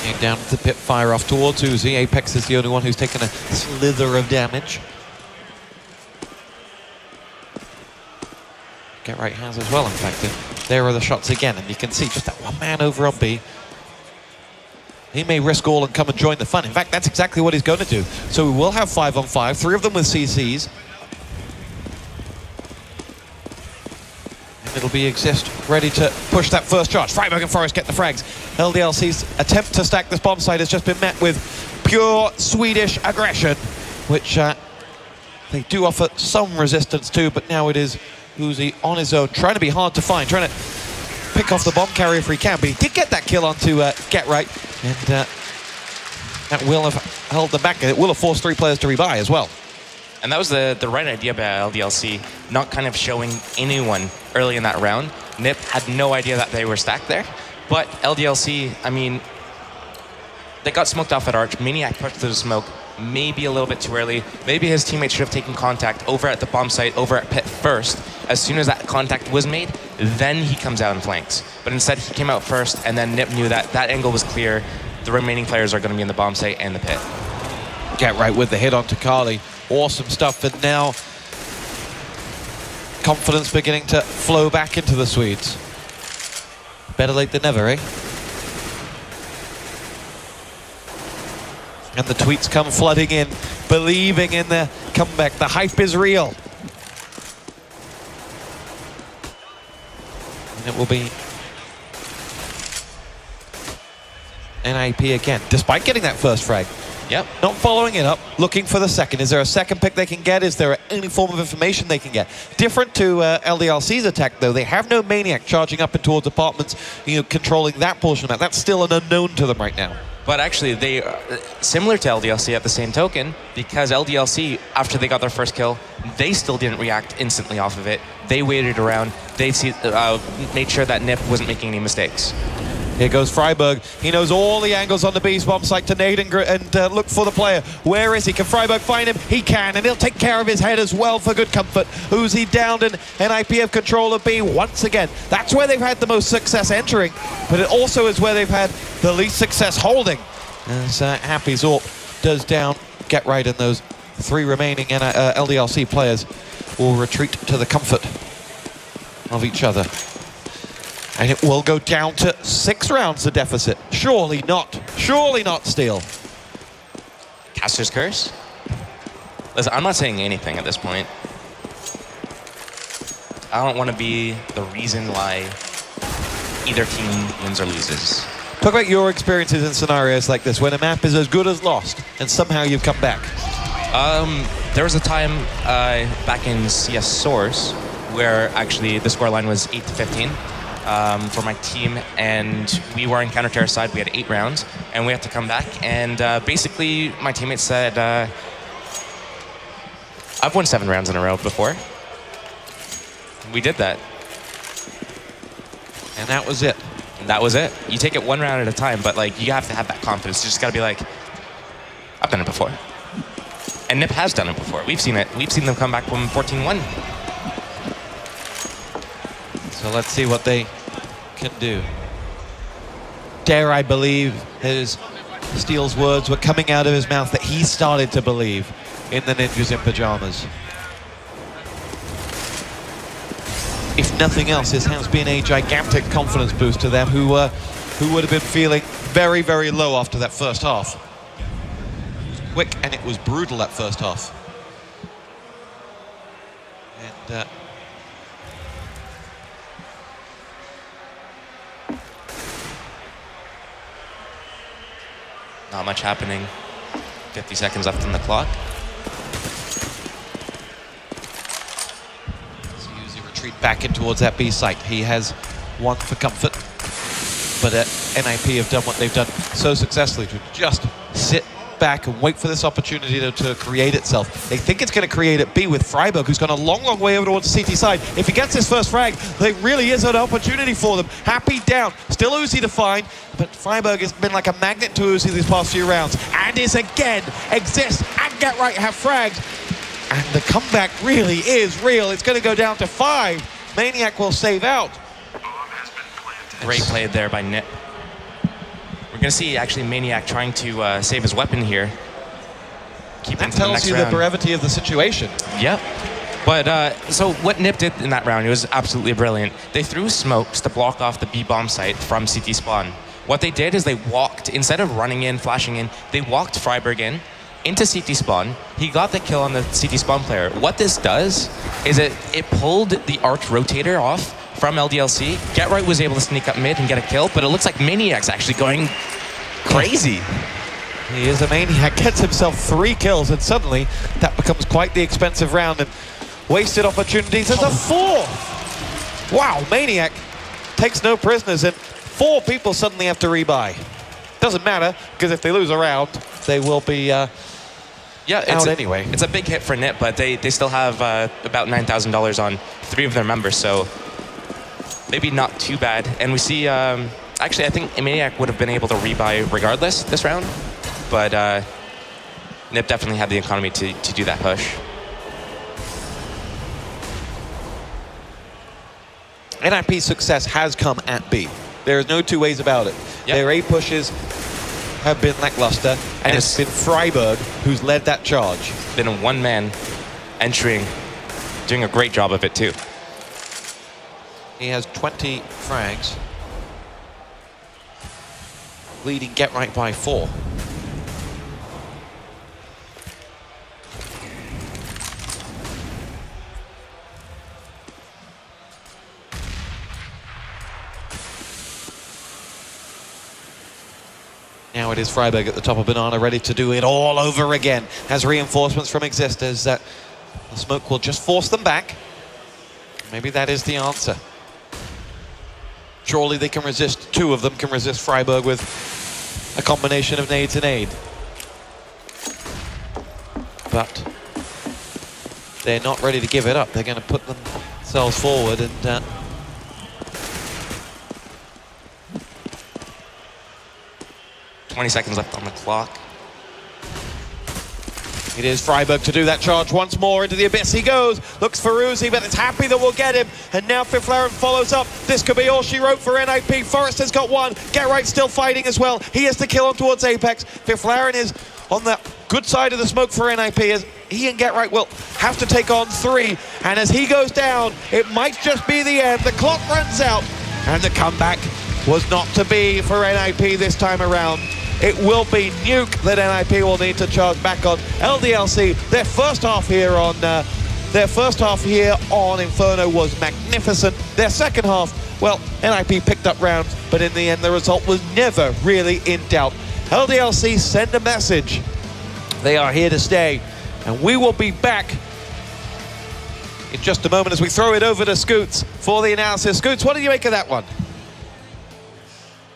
getting down to the pit, fire off towards Uzi. Apex is the only one who's taken a slither of damage. Get Right has as well, in fact. And there are the shots again, and you can see just that one man over on B. He may risk all and come and join the fun. In fact, that's exactly what he's going to do. So we will have 5-on-5, 3 of them with CCs. And it'll be Exist ready to push that first charge. Freiburg and Forest get the frags. LDLC's attempt to stack this bomb site has just been met with pure Swedish aggression, which they do offer some resistance to, but now it is Uzi on his own, trying to be hard to find, trying to pick off the bomb carrier if he can, but he did get that kill onto Get Right, and that will have held them back, and it will have forced 3 players to rebuy as well. And that was the right idea by LDLC, not kind of showing anyone early in that round. NiP had no idea that they were stacked there, but LDLC, I mean, they got smoked off at Arch. Maniac pushed through the smoke, maybe a little bit too early. Maybe his teammates should have taken contact over at the bomb site, over at pit first. As soon as that contact was made, then he comes out and flanks. But instead, he came out first, and then NiP knew that that angle was clear. The remaining players are going to be in the bomb site and the pit. Get Right with the hit onto Kali. Awesome stuff, and now confidence beginning to flow back into the Swedes. Better late than never, eh? And the tweets come flooding in, believing in the comeback. The hype is real. And it will be NiP again, despite getting that first frag. Yep. Not following it up, looking for the second. Is there a second pick they can get? Is there any form of information they can get? Different to LDLC's attack, though. They have no Maniac charging up and towards apartments, controlling that portion of that. That's still an unknown to them right now. But actually, they similar to LDLC at the same token, because LDLC, after they got their first kill, they still didn't react instantly off of it. They waited around. They made sure that NiP wasn't making any mistakes. Here goes Freiburg. He knows all the angles on the Beast bomb site to nade and look for the player. Where is he? Can Freiburg find him? He can, and he'll take care of his head as well for good comfort. Uzi downed, and NiP have control of B once again. That's where they've had the most success entering, but it also is where they've had the least success holding. As Happy Zorp does down Get Right, and those 3 remaining LDLC players will retreat to the comfort of each other. And it will go down to 6 rounds, the deficit. Surely not. Surely not, Steel. Caster's Curse? Listen, I'm not saying anything at this point. I don't want to be the reason why either team wins or loses. Talk about your experiences in scenarios like this, when a map is as good as lost, and somehow you've come back. There was a time back in CS Source where actually the scoreline was 8-15. For my team, and we were in counter-terror side. We had 8 rounds, and we had to come back. And basically, my teammates said, "I've won 7 rounds in a row before." We did that, and that was it. And that was it. You take it 1 round at a time, but like you have to have that confidence. You just got to be like, "I've done it before," and NiP has done it before. We've seen it. We've seen them come back from 14-1. So let's see what they can do. Dare I believe his Steel's words were coming out of his mouth that he started to believe in the Ninjas in Pajamas. If nothing else, this has been a gigantic confidence boost to them who would have been feeling very, very low after that first half. It was quick and it was brutal, that first half. And not much happening. 50 seconds left on the clock. So Uzi retreat back in towards that B site. He has 1 for comfort, but NiP have done what they've done so successfully, to just sit back and wait for this opportunity to create itself. They think it's going to create at B with Freiburg, who's gone a long, long way over towards the CT side. If he gets his first frag, there really is an opportunity for them. Happy down, still Uzi to find, but Freiburg has been like a magnet to Uzi these past few rounds, and is again exist and Get Right have fragged, and the comeback really is real. It's going to go down to 5. Maniac will save out. Great play there by NiP. We're going to see actually Maniac trying to save his weapon here. Keep that tells you the brevity of the situation. Yep. But so what NiP did in that round, it was absolutely brilliant. They threw smokes to block off the B bomb site from CT spawn. What they did is they walked, instead of running in, flashing in, they walked Freiburg in into CT spawn. He got the kill on the CT spawn player. What this does is it pulled the arch rotator off from LDLC. Get Right was able to sneak up mid and get a kill, but it looks like Maniac's actually going crazy. He is a Maniac, gets himself 3 kills, and suddenly that becomes quite the expensive round, and wasted opportunities as a 4th. Wow, Maniac takes no prisoners, and 4 people suddenly have to rebuy. Doesn't matter, because if they lose a round, they will be out anyway. It's a big hit for NiP, but they still have about $9,000 on 3 of their members, so maybe not too bad. And we see, actually, I think Maniac would have been able to rebuy regardless this round, but NiP definitely had the economy to do that push. NiP's success has come at B. There is no 2 ways about it. Yep. Their A pushes have been lackluster, and it's been Freiburg who's led that charge. Been a 1-man entering, doing a great job of it too. He has 20 frags, leading Get Right by 4. Now it is Freiburg at the top of Banana, ready to do it all over again. Has reinforcements from Existers that the smoke will just force them back. Maybe that is the answer. Surely they can resist, two of them can resist Freiburg with a combination of nades and aid. But they're not ready to give it up. They're going to put themselves forward and 20 seconds left on the clock. it is Freiburg to do that charge once more. Into the abyss he goes. Looks for Uzi, but it's happy that we'll get him. And now Fiflaren follows up. This could be all she wrote for NiP. Forrester's got one. Get Right still fighting as well. He has to kill him towards Apex. Fiflaren is on the good side of the smoke for NiP as he and Get Right will have to take on 3. And as he goes down, it might just be the end. The clock runs out. And the comeback was not to be for NiP this time around. It will be Nuke that NiP will need to charge back on. LDLC, their first half here on Inferno was magnificent. Their second half, well, NiP picked up rounds, but in the end the result was never really in doubt. LDLC send a message. They are here to stay, and we will be back in just a moment as we throw it over to Scoots for the analysis. Scoots, what did you make of that one?